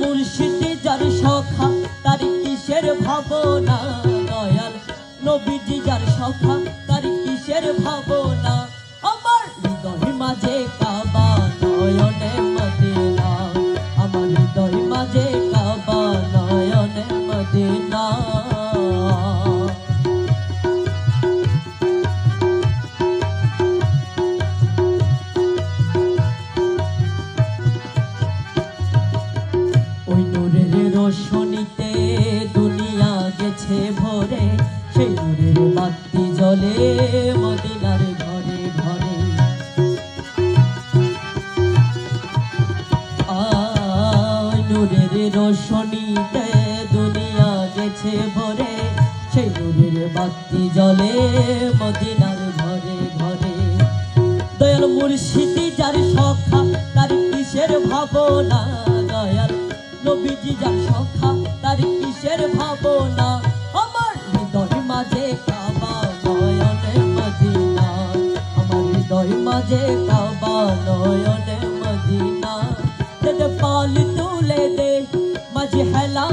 মুর্শিদি যার সখা তার কিসের ভাবনা, দয়াল নবীজি যার সখা তার কিসের ভাবনা। আমার হৃদয় মাঝে কাবা নয়নে মদিনা, আমার হৃদয় মাঝে কাবা নয়নে মদিনা। ওই নূরের রোশনীতে দুনিয়া গেছে ভরে, সেই নূরের বাতি জ্বলে মদিনার ঘরে ঘরে। ওই নূরের রোশনীতে দুনিয়া গেছে ভরে, সেই নূরের বাতি জ্বলে মদিনার ঘরে ঘরে। দয়াল মুর্শিদি যার সখা তার কিসের ভাবনা, দয়াল নবীজি যার সখা তার কিসের ভাবনা। আমার হৃদয় মাঝে কাবা নয়নে মদিনা, আমার হৃদয় মাঝে কাবা নয়নে মদিনা। দে পাল তুলে দে মাঝে হেলা